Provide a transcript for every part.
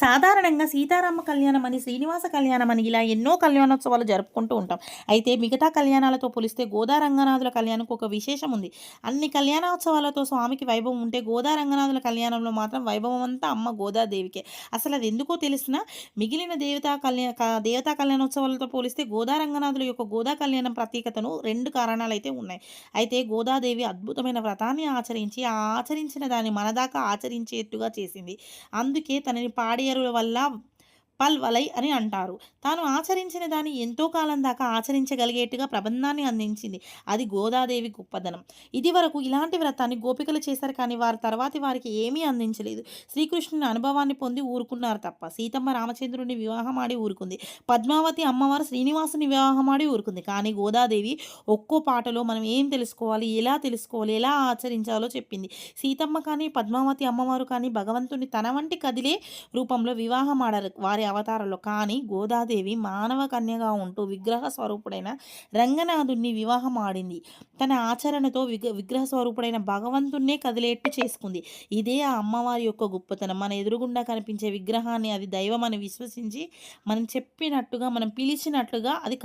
సాధారణంగా సీతారామ కళ్యాణం అని, శ్రీనివాస కళ్యాణం అని ఇలా ఎన్నో కళ్యాణోత్సవాలు జరుపుకుంటూ ఉంటాం. అయితే మిగతా కళ్యాణాలతో పోలిస్తే గోదా రంగనాథుల కళ్యాణంకి ఒక విశేషం ఉంది. అన్ని కళ్యాణోత్సవాలతో స్వామికి వైభవం ఉంటే గోదా రంగనాథుల కళ్యాణంలో మాత్రం వైభవం అంతా అమ్మ గోదాదేవికే. అసలు అది ఎందుకో తెలిసినా మిగిలిన దేవతా కళ్యాణోత్సవాలతో పోలిస్తే గోదా రంగనాథుల యొక్క గోదా కళ్యాణం ప్రత్యేకతను 2 కారణాలైతే ఉన్నాయి. అయితే గోదాదేవి అద్భుతమైన వ్రతాన్ని ఆచరించి, ఆ ఆచరించిన దాన్ని మనదాకా ఆచరించేట్టుగా చేసింది. అందుకే తనని పాడేరుల వల్ల పల్వలై అని అంటారు. తాను ఆచరించిన దాన్ని ఎంతో కాలం దాకా ఆచరించగలిగేట్టుగా ప్రబంధాన్ని అందించింది. అది గోదాదేవి గొప్పదనం. ఇదివరకు ఇలాంటి వ్రతాన్ని గోపికలు చేశారు కానీ వారి తర్వాతి వారికి ఏమీ అందించలేదు. శ్రీకృష్ణుని అనుభవాన్ని పొంది ఊరుకున్నారు తప్ప. సీతమ్మ రామచంద్రుడిని వివాహమాడి ఊరుకుంది. పద్మావతి అమ్మవారు శ్రీనివాసుని వివాహమాడి ఊరుకుంది. కానీ గోదాదేవి ఒక్కో పాటలో మనం ఏం తెలుసుకోవాలి, ఎలా ఆచరించాలో చెప్పింది. సీతమ్మ కానీ, పద్మావతి అమ్మవారు కానీ భగవంతుని తన వంటి కదిలే రూపంలో వివాహమాడారు వారి అవతారంలో. కానీ గోదాదేవి మానవ కన్యగా ఉంటూ విగ్రహ స్వరూపుడైన రంగనాథుణ్ణి వివాహమాడింది. తన ఆచరణతో విగ్రహ స్వరూపుడైన భగవంతుణ్ణే కదిలేట్టు చేసుకుంది. ఇదే ఆ అమ్మవారి యొక్క గొప్పతనం. మన ఎదురుగుండా కనిపించే విగ్రహాన్ని అది దైవం అని విశ్వసించి మనం చెప్పినట్టుగా, మనం పిలిచినట్లుగా అది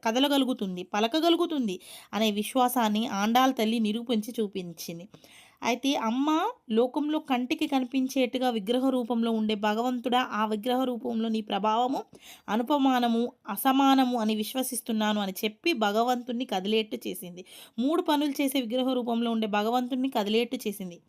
కదలగలుగుతుంది, పలకగలుగుతుంది అనే విశ్వాసాన్ని ఆండాళ్ తల్లి నిరూపించి చూపించింది. అయితే అమ్మ లోకంలో కంటికి కనిపించేట్టుగా విగ్రహ రూపంలో ఉండే భగవంతుడా, ఆ విగ్రహ రూపంలో నీ ప్రభావము అనుపమానము, అసమానము అని విశ్వసిస్తున్నాను అని చెప్పి భగవంతుణ్ణి కదిలేట్టు చేసింది. 3 పనులు చేసే విగ్రహ రూపంలో ఉండే భగవంతుణ్ణి కదిలేట్టు చేసింది.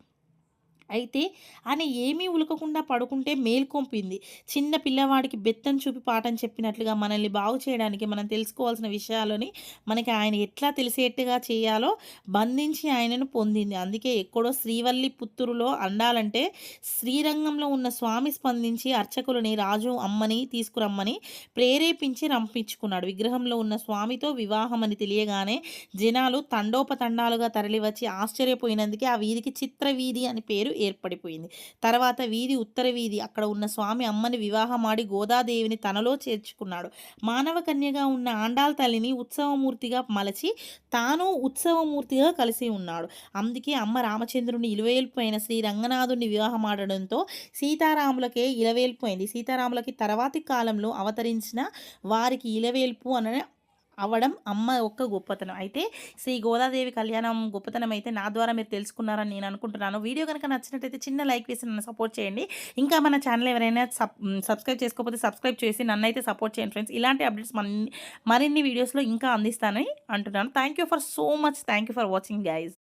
అయితే ఆయన ఏమీ ఉలకకుండా పడుకుంటే మేల్కొంపింది. చిన్న పిల్లవాడికి బెత్తం చూపి పాఠం చెప్పినట్లుగా మనల్ని బాగు చేయడానికి మనం తెలుసుకోవాల్సిన విషయాలని మనకి ఆయన ఎట్లా తెలిసేట్టుగా చేయాలో బంధించి ఆయనను పొందింది. అందుకే ఎక్కడో శ్రీవల్లి పుత్తూరులో అండాలంటే శ్రీరంగంలో ఉన్న స్వామి స్పందించి అర్చకులని రాజు అమ్మని తీసుకురమ్మని ప్రేరేపించి రంపించుకున్నాడు. విగ్రహంలో ఉన్న స్వామితో వివాహం అని తెలియగానే జనాలు తండోపతండాలుగా తరలివచ్చి ఆశ్చర్యపోయినందుకే ఆ వీధికి చిత్రవీధి అని పేరు ఏర్పడిపోయింది. తర్వాత వీధి ఉత్తర వీధి. అక్కడ ఉన్న స్వామి అమ్మని వివాహమాడి గోదాదేవిని తనలో చేర్చుకున్నాడు. మానవ కన్యగా ఉన్న ఆండాళ్ తల్లిని ఉత్సవమూర్తిగా మలచి తాను ఉత్సవమూర్తిగా కలిసి ఉన్నాడు. అందుకే అమ్మ రామచంద్రుని ఇలవేల్పు అయిన శ్రీ రంగనాథుని వివాహమాడడంతో సీతారాములకే ఇలవేల్పు అయింది. సీతారాములకి తర్వాతి కాలంలో అవతరించిన వారికి ఇలవేల్పు అనే అవ్వడం అమ్మ యొక్క గొప్పతనం. అయితే శ్రీ గోదాదేవి కళ్యాణం గొప్పతనం అయితే నా ద్వారా మీరు తెలుసుకున్నారని నేను అనుకుంటున్నాను. వీడియో కనుక నచ్చినట్టయితే చిన్న లైక్ వేసి నన్ను సపోర్ట్ చేయండి. ఇంకా మన ఛానల్ ఎవరైనా సబ్స్క్రైబ్ చేసుకోకపోతే సబ్స్క్రైబ్ చేసి నన్నైతే సపోర్ట్ చేయండి ఫ్రెండ్స్. ఇలాంటి అప్డేట్స్ మరిన్ని వీడియోస్లో ఇంకా అందిస్తానని అంటున్నాను. Thank you for so much. Thank you for watching guys.